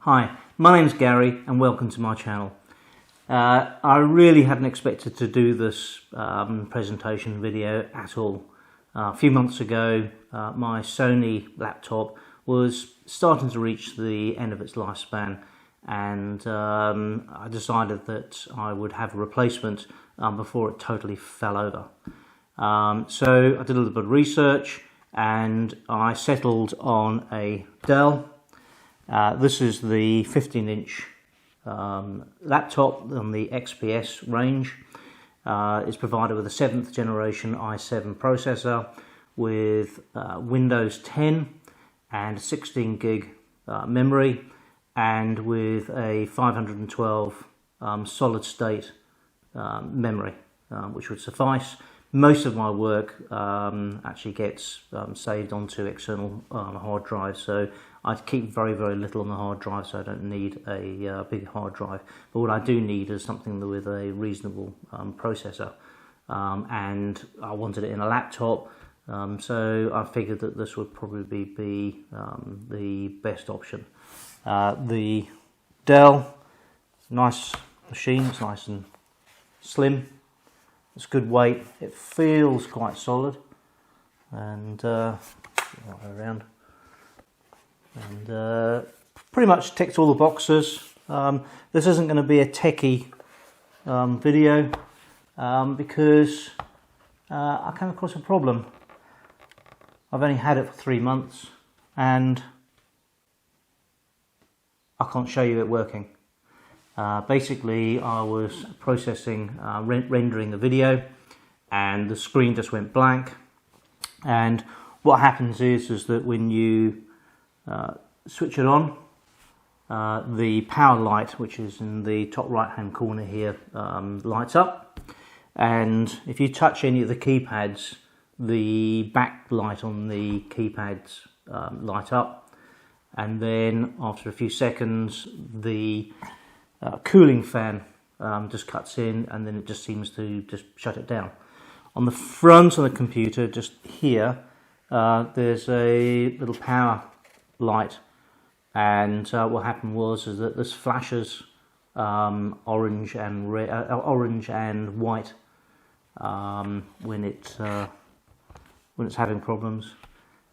Hi, my name's Gary and welcome to my channel. I really hadn't expected to do this presentation video at all. A few months ago my Sony laptop was starting to reach the end of its lifespan, and I decided that I would have a replacement before it totally fell over. So I did a little bit of research and I settled on a Dell. This is the 15-inch laptop on the XPS range. It's provided with a 7th generation i7 processor with Windows 10 and 16 gig memory, and with a 512 solid state memory, which would suffice. Most of my work actually gets saved onto external hard drives, so I keep very little on the hard drive, so I don't need a big hard drive. But what I do need is something with a reasonable processor, and I wanted it in a laptop, so I figured that this would probably be the best option. The Dell, nice machine, it's nice and slim. It's good weight. It feels quite solid, and around, and pretty much ticks all the boxes. This isn't going to be a techie video because I came across a problem. I've only had it for 3 months, and I can't show you it working. Basically, I was processing, rendering the video, and the screen just went blank. And what happens is that when you switch it on, the power light, which is in the top right hand corner here, lights up. And if you touch any of the keypads, the backlight on the keypads light up. And then after a few seconds, the cooling fan just cuts in, and then it just seems to just shut it down. On the front of the computer, just here, there's a little power light, and what happened was that this flashes orange and red, orange and white when it's having problems.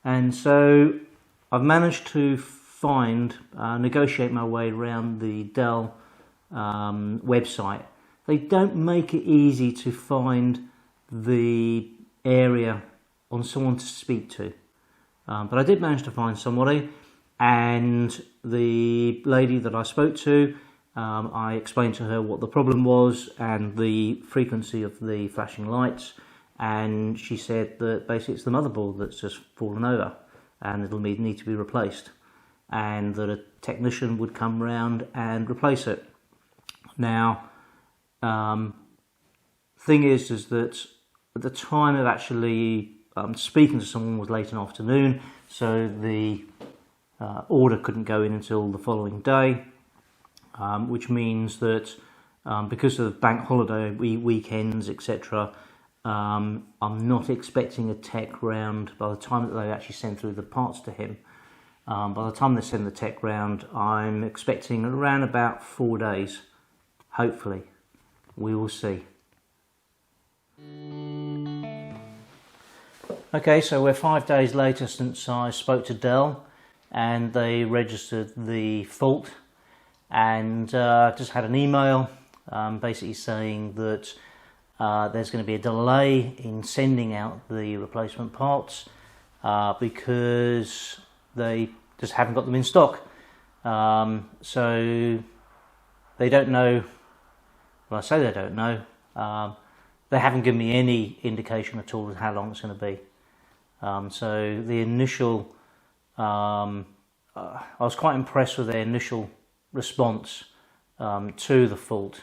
And so I've managed to negotiate my way around the Dell website. They don't make it easy to find the area on someone to speak to, but I did manage to find somebody, and the lady that I spoke to, I explained to her what the problem was and the frequency of the flashing lights, and she said that basically it's the motherboard that's just fallen over and it'll need to be replaced, and that a technician would come round and replace it. Now, thing is that at the time of actually speaking to someone was late in the afternoon, so the order couldn't go in until the following day, which means that because of bank holiday weekends, etc., I'm not expecting a tech round by the time that they actually send through the parts to him. By the time they send the tech round, I'm expecting around about 4 days. Hopefully, we will see. Okay, so we're 5 days later since I spoke to Dell, and they registered the fault, and just had an email basically saying that there's going to be a delay in sending out the replacement parts because they just haven't got them in stock. So they don't know. Well, I say they don't know. They haven't given me any indication at all of how long it's going to be. So the initial, I was quite impressed with their initial response to the fault,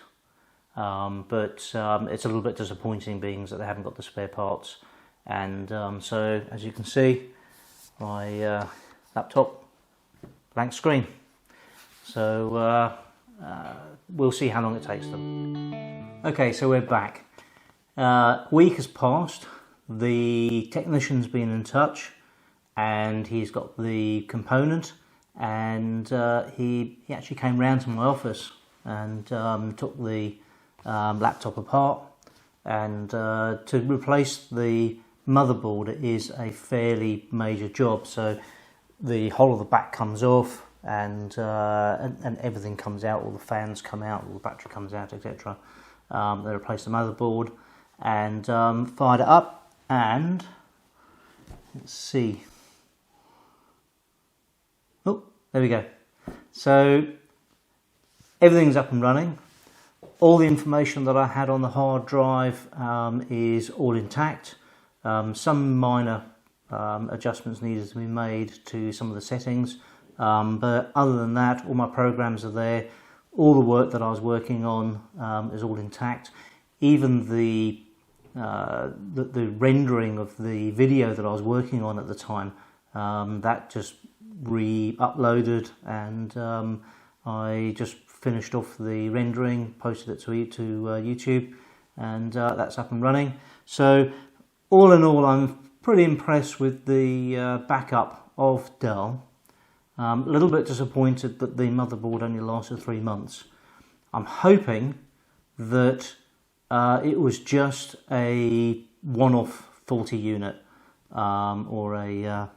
but it's a little bit disappointing, being that they haven't got the spare parts. And so, as you can see, my laptop, blank screen. So we'll see how long it takes them. Okay, so we're back. Week has passed. The technician's been in touch, and he's got the component, and he actually came round to my office and took the laptop apart, and to replace the motherboard is a fairly major job. So the whole of the back comes off, and everything comes out, all the fans come out, all the battery comes out, etc. They replaced the motherboard and fired it up, and let's see. Oh, there we go. So everything's up and running. All the information that I had on the hard drive is all intact. Some minor adjustments needed to be made to some of the settings, but other than that, all my programs are there. All the work that I was working on is all intact. Even the rendering of the video that I was working on at the time, that just re-uploaded, and I just finished off the rendering, posted it to YouTube, and that's up and running. So all in all, I'm pretty impressed with the backup of Dell. A little bit disappointed that the motherboard only lasted 3 months. I'm hoping that it was just a one-off faulty unit, or a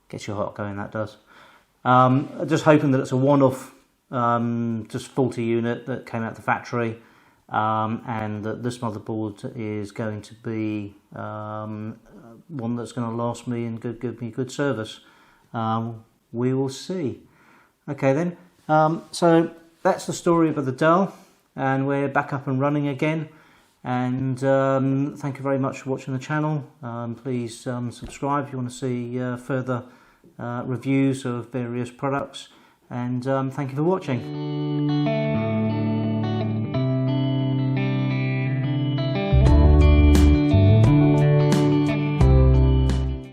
gets your heart going, that does. Just hoping that it's a one-off just faulty unit that came out the factory, and that this motherboard is going to be one that's going to last me and give me good service. We will see. Okay then, so that's the story about the Dell, and we're back up and running again. And thank you very much for watching the channel. Please subscribe if you want to see further reviews of various products, and thank you for watching.